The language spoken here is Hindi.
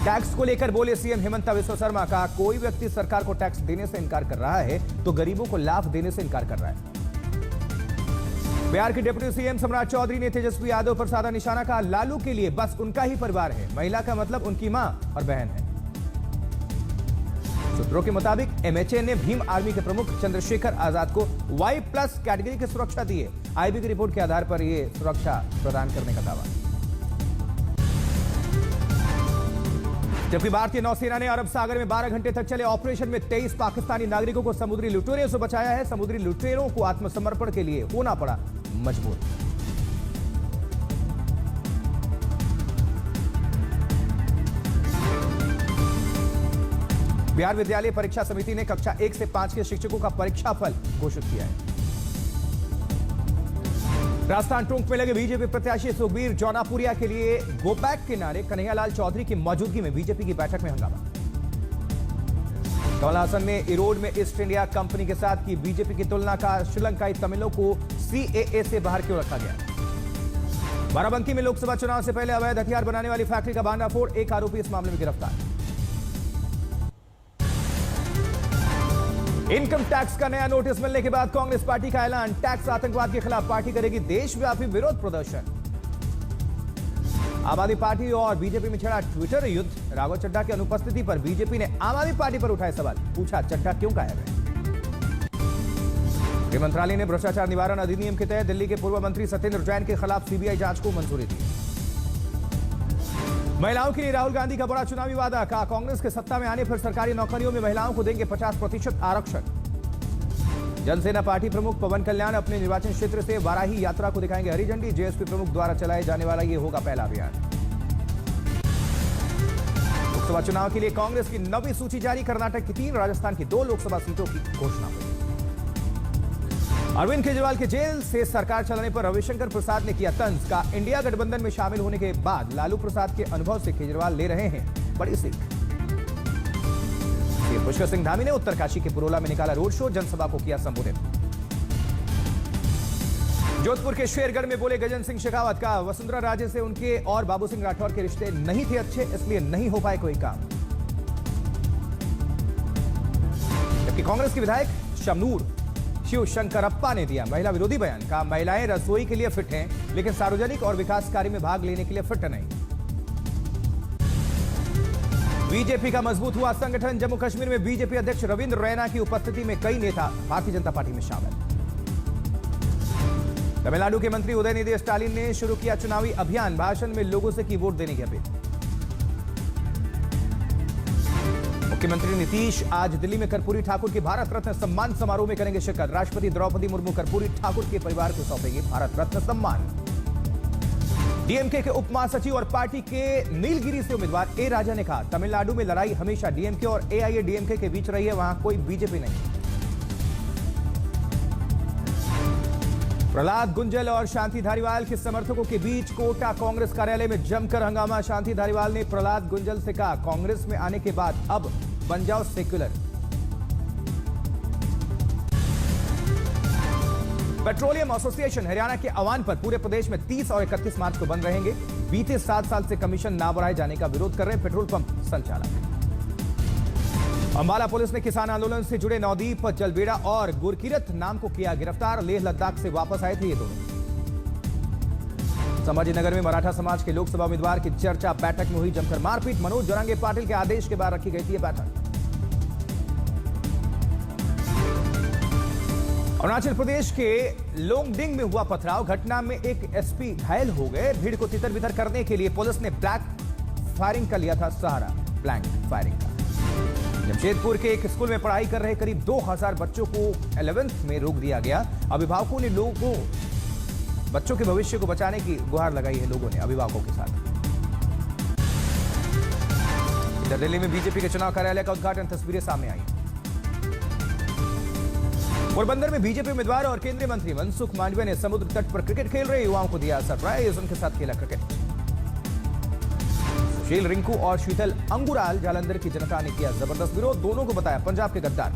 टैक्स को लेकर बोले सीएम हेमंत बिस्वा शर्मा। कहा कोई व्यक्ति सरकार को टैक्स देने से इनकार कर रहा है तो गरीबों को लाभ देने से इनकार कर रहा है। बिहार के डिप्टी सीएम सम्राट चौधरी ने तेजस्वी यादव पर साधा निशाना। कहा लालू के लिए बस उनका ही परिवार है, महिला का मतलब उनकी मां और बहन है। सूत्रों के मुताबिक एमएचए ने भीम आर्मी के प्रमुख चंद्रशेखर आजाद को Y+ कैटेगरी की सुरक्षा दी है। आईबी की रिपोर्ट के आधार पर यह सुरक्षा प्रदान करने का दावा। जबकि भारतीय नौसेना ने अरब सागर में 12 घंटे तक चले ऑपरेशन में 23 पाकिस्तानी नागरिकों को समुद्री लुटेरों से बचाया है। समुद्री लुटेरों को आत्मसमर्पण के लिए होना पड़ा मजबूर। बिहार विद्यालय परीक्षा समिति ने कक्षा 1 से 5 के शिक्षकों का परीक्षाफल घोषित किया है। राजस्थान टोंक में लगे बीजेपी प्रत्याशी सुखबीर जौनापुरिया के लिए गो बैक के नारे। कन्हैयालाल चौधरी की मौजूदगी में बीजेपी की बैठक में हंगामा। कमल हासन ने इरोड में ईस्ट इंडिया कंपनी के साथ की बीजेपी की तुलना। का श्रीलंकाई तमिलों को सीएए से बाहर क्यों रखा गया। बाराबंकी में लोकसभा चुनाव से पहले अवैध हथियार बनाने वाली फैक्ट्री का भांडाफोड़। एक आरोपी इस मामले में गिरफ्तार। इनकम टैक्स का नया नोटिस मिलने के बाद कांग्रेस पार्टी का ऐलान। टैक्स आतंकवाद के खिलाफ पार्टी करेगी देशव्यापी विरोध प्रदर्शन। आम आदमी पार्टी और बीजेपी में छिड़ा ट्विटर युद्ध। राघव चड्ढा की अनुपस्थिति पर बीजेपी ने आम आदमी पार्टी पर उठाए सवाल। पूछा चड्ढा क्यों गायब है। गृह मंत्रालय ने भ्रष्टाचार निवारण अधिनियम के तहत दिल्ली के पूर्व मंत्री सत्येंद्र जैन के खिलाफ सीबीआई जांच को मंजूरी दी। महिलाओं के लिए राहुल गांधी का बड़ा चुनावी वादा। कहा कांग्रेस के सत्ता में आने पर सरकारी नौकरियों में महिलाओं को देंगे 50% आरक्षण। जनसेना पार्टी प्रमुख पवन कल्याण अपने निर्वाचन क्षेत्र से वाराही यात्रा को दिखाएंगे हरी झंडी। जेएसपी प्रमुख द्वारा चलाए जाने वाला यह होगा पहला अभियान। लोकसभा चुनाव के लिए कांग्रेस की नवी सूची जारी। कर्नाटक की 3, राजस्थान की 2 लोकसभा सीटों की घोषणा हुई। अरविंद केजरीवाल के जेल से सरकार चलाने पर रविशंकर प्रसाद ने किया तंज। का इंडिया गठबंधन में शामिल होने के बाद लालू प्रसाद के अनुभव से केजरीवाल ले रहे हैं बड़ी सीख। पुष्कर सिंह धामी ने उत्तरकाशी के पुरोला में निकाला रोड शो। जनसभा को किया संबोधित। जोधपुर के शेरगढ़ में बोले गजन सिंह शेखावत। का वसुंधरा राजे से उनके और बाबू सिंह राठौर के रिश्ते नहीं थे अच्छे, इसलिए नहीं हो पाए कोई काम। जबकि कांग्रेस के विधायक शमनूर शिव शंकरप्पा ने दिया महिला विरोधी बयान। कहा महिलाएं रसोई के लिए फिट हैं लेकिन सार्वजनिक और विकास कार्य में भाग लेने के लिए फिट नहीं। बीजेपी का मजबूत हुआ संगठन। जम्मू कश्मीर में बीजेपी अध्यक्ष रविंद्र रैना की उपस्थिति में कई नेता भारतीय जनता पार्टी में शामिल। तमिलनाडु के मंत्री उदयनिधि स्टालिन ने शुरू किया चुनावी अभियान। भाषण में लोगों से की वोट देने की अपील। मुख्यमंत्री नीतीश आज दिल्ली में कर्पूरी ठाकुर के भारत रत्न सम्मान समारोह में करेंगे शिरकत। राष्ट्रपति द्रौपदी मुर्मू कर्पूरी ठाकुर के परिवार को सौंपेंगे भारत रत्न सम्मान। डीएमके के उप महासचिव और पार्टी के नीलगिरी से उम्मीदवार ए राजा ने कहा तमिलनाडु में लड़ाई हमेशा डीएमके और एआईएडीएमके के बीच रही है, वहां कोई बीजेपी नहीं। प्रहलाद गुंजल और शांति धारीवाल के समर्थकों के बीच कोटा कांग्रेस कार्यालय में जमकर हंगामा। शांति धारीवाल ने प्रहलाद गुंजल से कहा कांग्रेस में आने के बाद अब बन जाओ सेक्युलर। पेट्रोलियम एसोसिएशन हरियाणा के आह्वान पर पूरे प्रदेश में 30 और 31 मार्च को बंद रहेंगे। बीते 7 साल से कमीशन ना बढ़ाए जाने का विरोध कर रहे पेट्रोल पंप संचालक। अंबाला पुलिस ने किसान आंदोलन से जुड़े नवदीप जलबेड़ा और गुरकीरत नाम को किया गिरफ्तार। लेह लद्दाख से वापस आए थे ये दोनों। संभाजीनगर में मराठा समाज के लोकसभा उम्मीदवार की चर्चा। बैठक में हुई जमकर मारपीट। मनोज जोरंगे पाटिल के आदेश के बाद रखी गई थी यह बैठक। अरुणाचल प्रदेश के लोंगडिंग में हुआ पथराव। घटना में एक एसपी घायल हो गए। भीड़ को तितर-बितर करने के लिए पुलिस ने ब्लैंक फायरिंग का लिया था सहारा। ब्लैंक फायरिंग का जमशेदपुर के एक स्कूल में पढ़ाई कर रहे करीब 2000 बच्चों को 11th में रोक दिया गया। अभिभावकों ने बच्चों के भविष्य को बचाने की गुहार लगाई है। लोगों ने अभिभावकों के साथ। इधर दिल्ली में बीजेपी के चुनाव कार्यालय का उद्घाटन। तस्वीरें सामने आई। पोरबंदर में बीजेपी उम्मीदवार और केंद्रीय मंत्री मनसुख मांडविया ने समुद्र तट पर क्रिकेट खेल रहे युवाओं को दिया सरप्राइज। उनके साथ खेला क्रिकेट। सुशील रिंकू और शीतल अंगुराल जालंधर की जनता ने किया जबरदस्त विरोध। दोनों को बताया पंजाब के गद्दार।